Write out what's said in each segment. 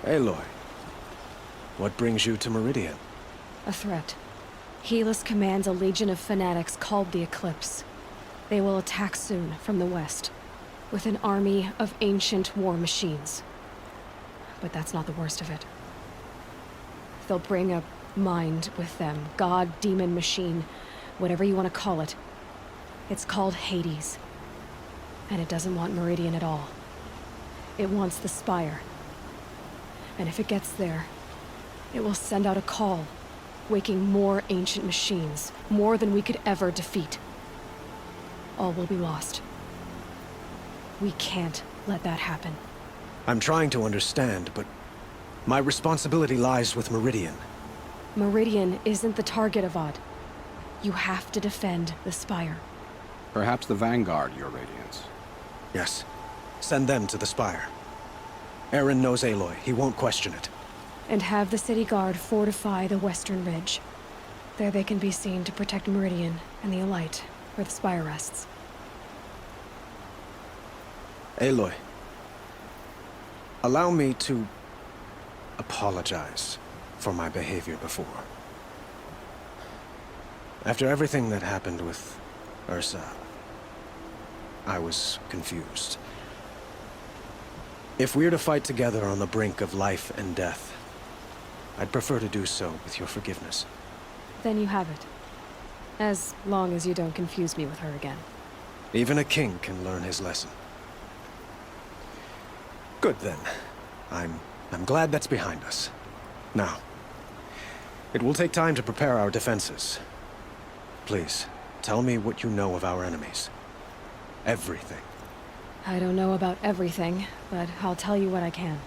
Aloy, what brings you to Meridian? A threat. Helis commands a legion of fanatics called the Eclipse. They will attack soon from the west, with an army of ancient war machines. But that's not the worst of it. They'll bring a mind with them, god, demon, machine, whatever you want to call it. It's called Hades. And it doesn't want Meridian at all. It wants the Spire. And if it gets there, it will send out a call, waking more ancient machines, more than we could ever defeat. All will be lost. We can't let that happen. I'm trying to understand, but my responsibility lies with Meridian. Meridian isn't the target, Avad. You have to defend the Spire. Perhaps the Vanguard, Your Radiance. Yes. Send them to the Spire. Eren knows Aloy. He won't question it. And have the City Guard fortify the Western Ridge. There they can be seen to protect Meridian and the Elite, where the Spire rests. Aloy, allow me to apologize for my behavior before. After everything that happened with Ursa, I was confused. If we're to fight together on the brink of life and death, I'd prefer to do so with your forgiveness. Then you have it. As long as you don't confuse me with her again. Even a king can learn his lesson. Good then. I'm glad that's behind us. Now, it will take time to prepare our defenses. Please, tell me what you know of our enemies. Everything. I don't know about everything, but I'll tell you what I can.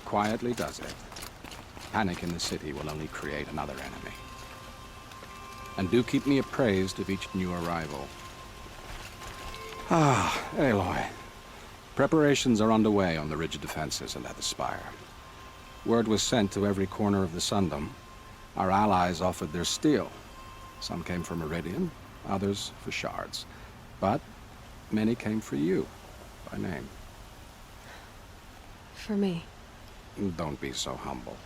Quietly does it. Panic in the city will only create another enemy. And do keep me appraised of each new arrival. Ah, Aloy. Preparations are underway on the ridge defenses and at the Spire. Word was sent to every corner of the Sundom. Our allies offered their steel. Some came for Meridian, others for shards. But many came for you, by name. For me. Don't be so humble.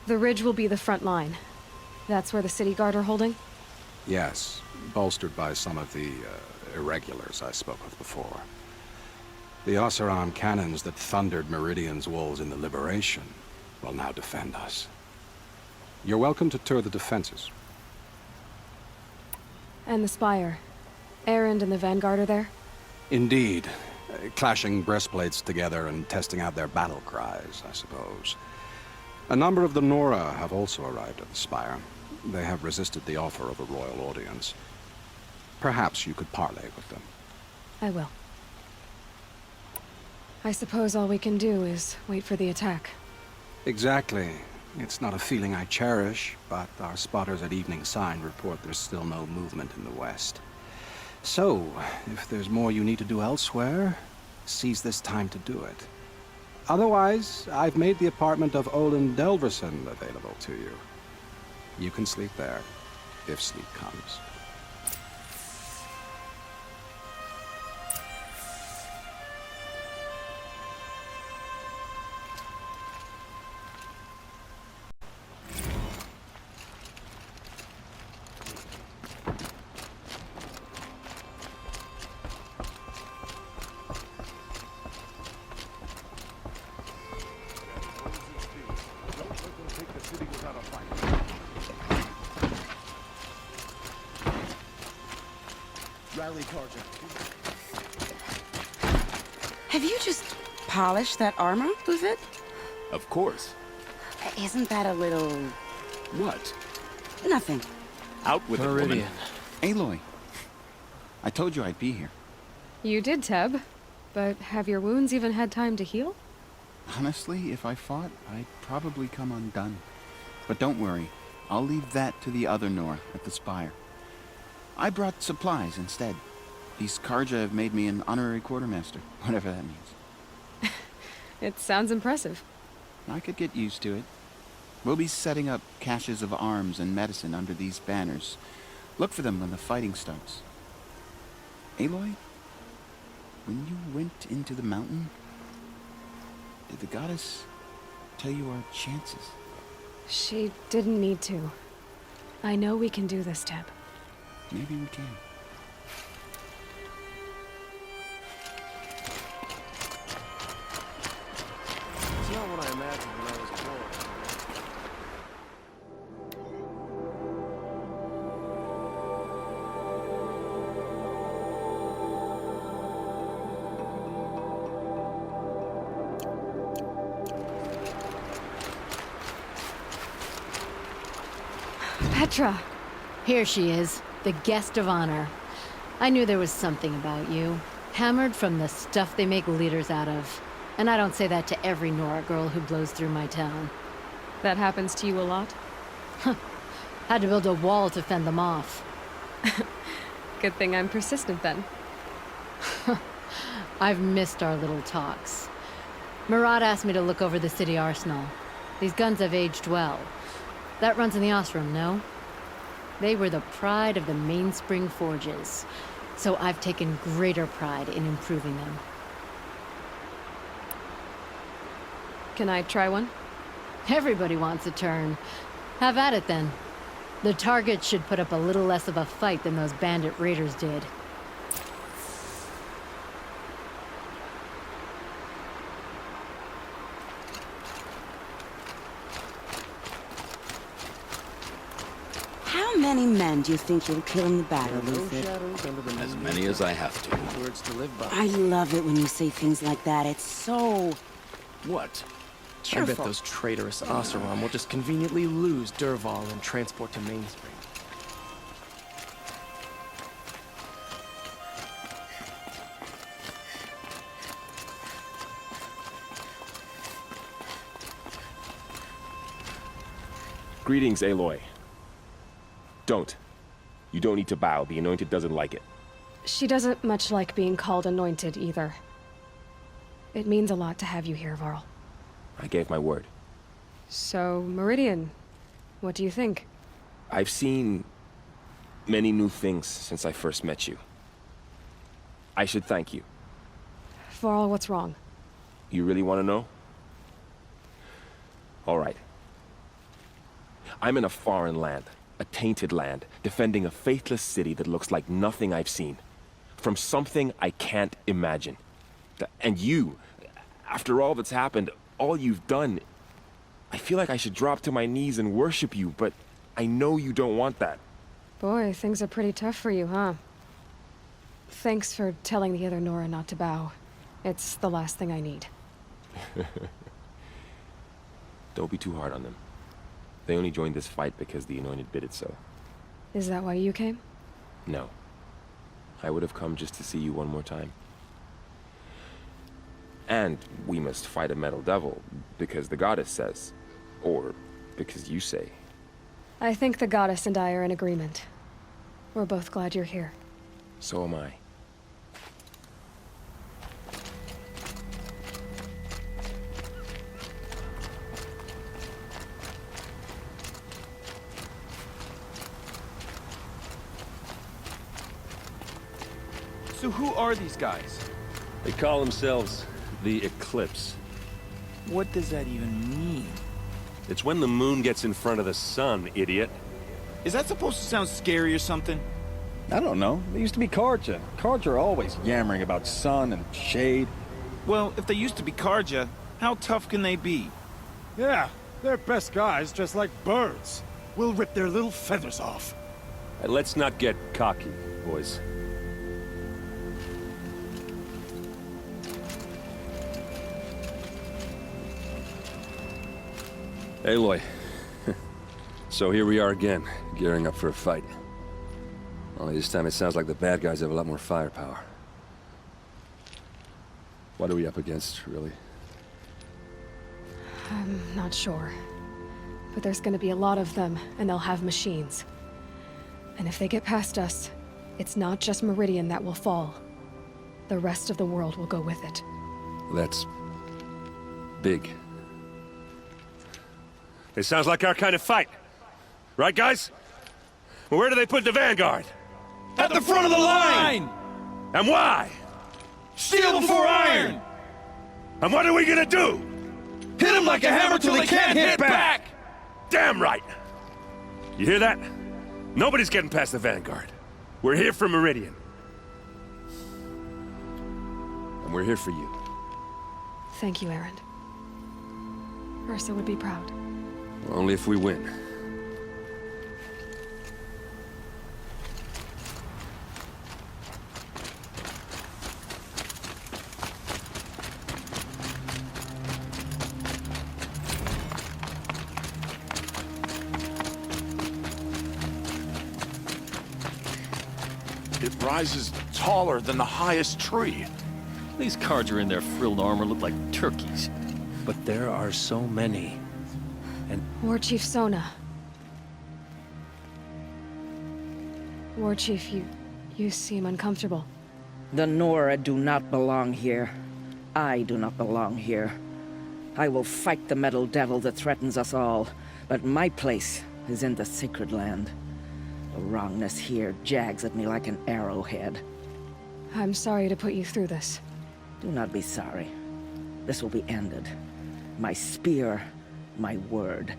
The ridge will be the front line. That's where the City Guard are holding? Yes, bolstered by some of the irregulars I spoke with before. The Oseram cannons that thundered Meridian's walls in the Liberation will now defend us. You're welcome to tour the defenses. And the Spire. Erend and the Vanguard are there? Indeed. Clashing breastplates together and testing out their battle cries, I suppose. A number of the Nora have also arrived at the Spire. They have resisted the offer of a royal audience. Perhaps you could parley with them. I will. I suppose all we can do is wait for the attack. Exactly. It's not a feeling I cherish, but our spotters at Evening Sign report there's still no movement in the west. So, if there's more you need to do elsewhere, seize this time to do it. Otherwise, I've made the apartment of Olin Delverson available to you. You can sleep there, if sleep comes. Have you just polished that armor, Luvit? Of course. Isn't that a little... What? Nothing. Out with it, woman. Meridian. Aloy. I told you I'd be here. You did, Teb. But have your wounds even had time to heal? Honestly, if I fought, I'd probably come undone. But don't worry. I'll leave that to the other Nora at the Spire. I brought supplies instead. These Karja have made me an honorary quartermaster, whatever that means. It sounds impressive. I could get used to it. We'll be setting up caches of arms and medicine under these banners. Look for them when the fighting starts. Aloy, when you went into the mountain, did the goddess tell you our chances? She didn't need to. I know we can do this, Teb. Maybe we can. It's not what I imagined when I was a boy. Petra! Here she is, the guest of honor. I knew there was something about you. Hammered from the stuff they make leaders out of. And I don't say that to every Nora girl who blows through my town. That happens to you a lot? Had to build a wall to fend them off. Good thing I'm persistent then. I've missed our little talks. Murad asked me to look over the city arsenal. These guns have aged well. That runs in the Osram, no? They were the pride of the Mainspring Forges, so I've taken greater pride in improving them. Can I try one? Everybody wants a turn. Have at it then. The target should put up a little less of a fight than those bandit raiders did. How many men do you think you'll kill in the battle, Lucid? As many as I have to. Words to live by. I love it when you say things like that. It's so What? I bet cheerful. those traitorous Oseram will just conveniently lose Dervahl and transport to Mainspring. Greetings, Aloy. Don't. You don't need to bow. The Anointed doesn't like it. She doesn't much like being called anointed either. It means a lot to have you here, Varl. I gave my word. So, Meridian, what do you think? I've seen many new things since I first met you. I should thank you. Varl, what's wrong? You really want to know? All right. I'm in a foreign land, a tainted land, defending a faithless city that looks like nothing I've seen. From something I can't imagine. And you, after all that's happened, all you've done, I feel like I should drop to my knees and worship you, but I know you don't want that. Boy, things are pretty tough for you, huh? Thanks for telling the other Nora not to bow. It's the last thing I need. Don't be too hard on them. They only joined this fight because the Anointed bid it so. Is that why you came? No. I would have come just to see you one more time. And we must fight a metal devil, because the goddess says. Or because you say. I think the goddess and I are in agreement. We're both glad you're here. So am I. So who are these guys? They call themselves the Eclipse. What does that even mean? It's when the moon gets in front of the sun, idiot. Is that supposed to sound scary or something? I don't know. They used to be Karja. Karja are always yammering about sun and shade. Well, if they used to be Karja, how tough can they be? Yeah, they're best guys just like birds. We'll rip their little feathers off. And let's not get cocky, boys. Aloy. So here we are again, gearing up for a fight. Only this time it sounds like the bad guys have a lot more firepower. What are we up against, really? I'm not sure. But there's gonna be a lot of them, and they'll have machines. And if they get past us, it's not just Meridian that will fall. The rest of the world will go with it. That's big. It sounds like our kind of fight. Right, guys? Well, where do they put the Vanguard? At the front of the line! And why? Steel before iron! And what are we gonna do? Hit them like a hammer till they can't hit back! Damn right! You hear that? Nobody's getting past the Vanguard. We're here for Meridian. And we're here for you. Thank you, Erend. Ursa would be proud. Only if we win. It rises taller than the highest tree. These Carja in their frilled armor look like turkeys. But there are so many. War Chief Sona. War Chief, you seem uncomfortable. The Nora do not belong here. I do not belong here. I will fight the metal devil that threatens us all, but my place is in the sacred land. The wrongness here jags at me like an arrowhead. I'm sorry to put you through this. Do not be sorry. This will be ended. My spear, my word.